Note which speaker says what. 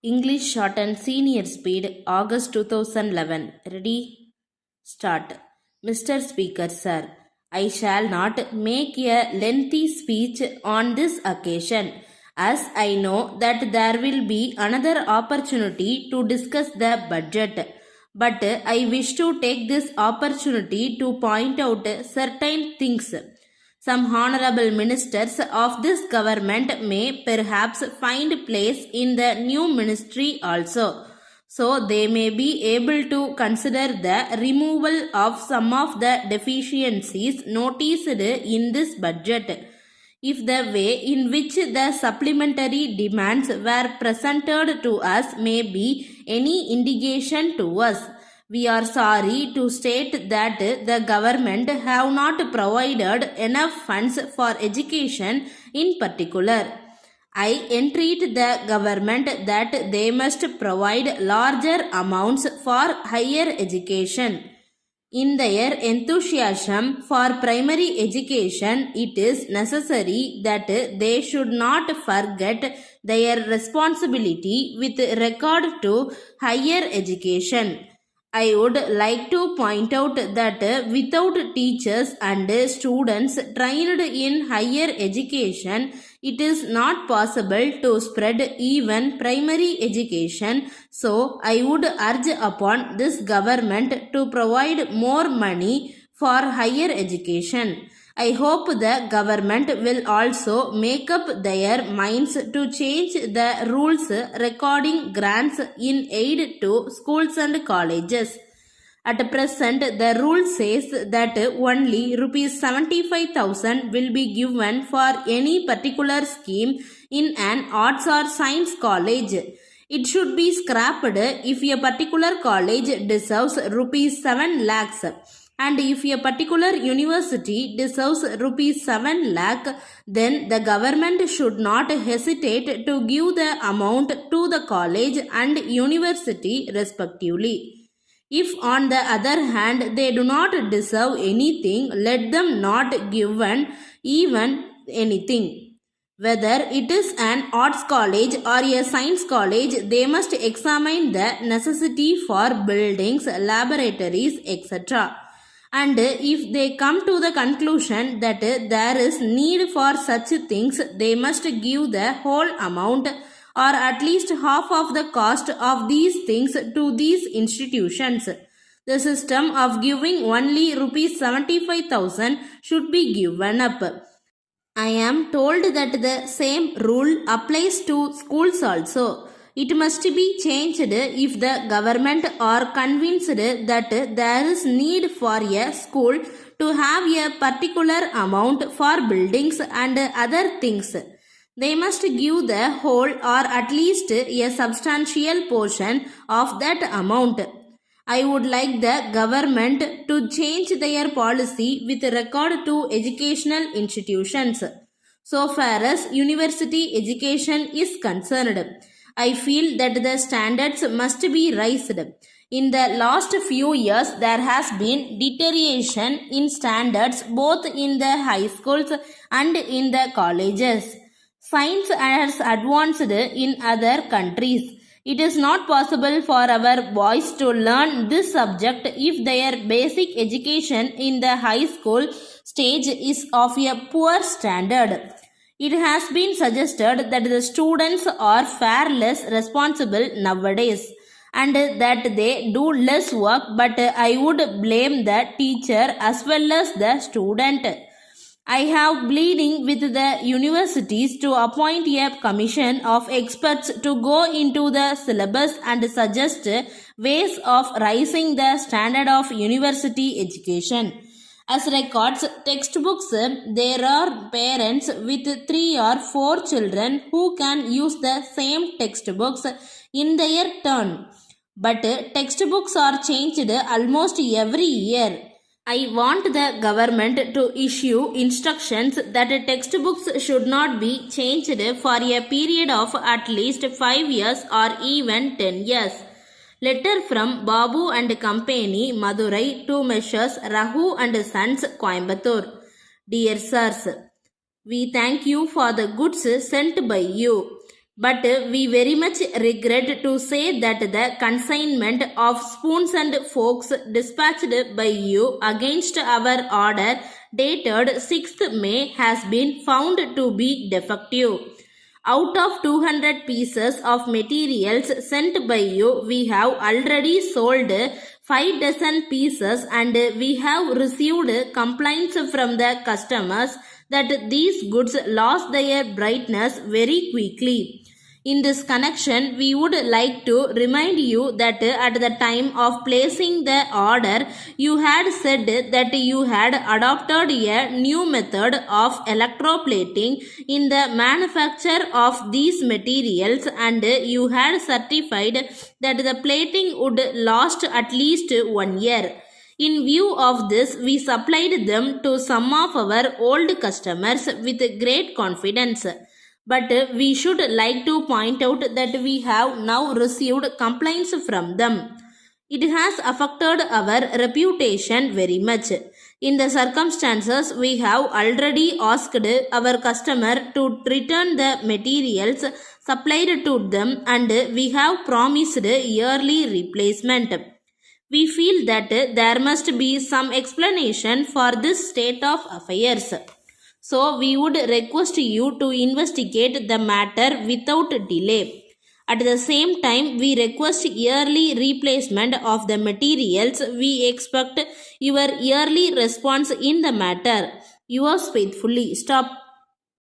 Speaker 1: English Shorthand Senior Speed, August 2011. Ready? Start. Mr. Speaker, sir, I shall not make a lengthy speech on this occasion, as I know that there will be another opportunity to discuss the budget. But I wish to take this opportunity to point out certain things. Some honorable ministers of this government may perhaps find place in the new ministry also. So they may be able to consider the removal of some of the deficiencies noticed in this budget. If the way in which the supplementary demands were presented to us may be any indication to us, we are sorry to state that the government have not provided enough funds for education in particular. I entreat the government that they must provide larger amounts for higher education. In their enthusiasm for primary education, it is necessary that they should not forget their responsibility with regard to higher education. I would like to point out that without teachers and students trained in higher education, it is not possible to spread even primary education. So, I would urge upon this government to provide more money for higher education. I hope the government will also make up their minds to change the rules regarding grants in aid to schools and colleges. At present, the rule says that only Rs 75,000 will be given for any particular scheme in an arts or science college. It should be scrapped if a particular college deserves Rs 7 lakhs. And if a particular university deserves Rs 7 lakh, then the government should not hesitate to give the amount to the college and university respectively. If on the other hand they do not deserve anything, let them not given even anything. Whether it is an arts college or a science college, they must examine the necessity for buildings, laboratories, etc. And if they come to the conclusion that there is need for such things, they must give the whole amount or at least half of the cost of these things to these institutions. The system of giving only Rs 75,000 should be given up. I am told that the same rule applies to schools also. It must be changed if the government are convinced that there is need for a school to have a particular amount for buildings and other things. They must give the whole or at least a substantial portion of that amount. I would like the government to change their policy with regard to educational institutions. So far as university education is concerned, I feel that the standards must be raised. In the last few years, there has been deterioration in standards both in the high schools and in the colleges. Science has advanced in other countries. It is not possible for our boys to learn this subject if their basic education in the high school stage is of a poor standard. It has been suggested that the students are far less responsible nowadays and that they do less work, but I would blame the teacher as well as the student. I have pleading with the universities to appoint a commission of experts to go into the syllabus and suggest ways of raising the standard of university education. As regards textbooks, there are parents with 3 or 4 children who can use the same textbooks in their turn. But textbooks are changed almost every year. I want the government to issue instructions that textbooks should not be changed for a period of at least 5 years or even 10 years. Letter from Babu and Company, Madurai to Messrs. Rahu and Sons, Coimbatore. Dear Sirs, we thank you for the goods sent by you. But we very much regret to say that the consignment of spoons and forks dispatched by you against our order dated 6th May has been found to be defective. Out of 200 pieces of materials sent by you, we have already sold 5 dozen pieces, and we have received complaints from the customers that these goods lost their brightness very quickly. In this connection, we would like to remind you that at the time of placing the order, you had said that you had adopted a new method of electroplating in the manufacture of these materials, and you had certified that the plating would last at least 1 year. In view of this, we supplied them to some of our old customers with great confidence. But we should like to point out that we have now received complaints from them. It has affected our reputation very much. In the circumstances, we have already asked our customer to return the materials supplied to them, and we have promised yearly replacement. We feel that there must be some explanation for this state of affairs. So, we would request you to investigate the matter without delay. At the same time, we request yearly replacement of the materials. We expect your yearly response in the matter. Yours faithfully. Stop.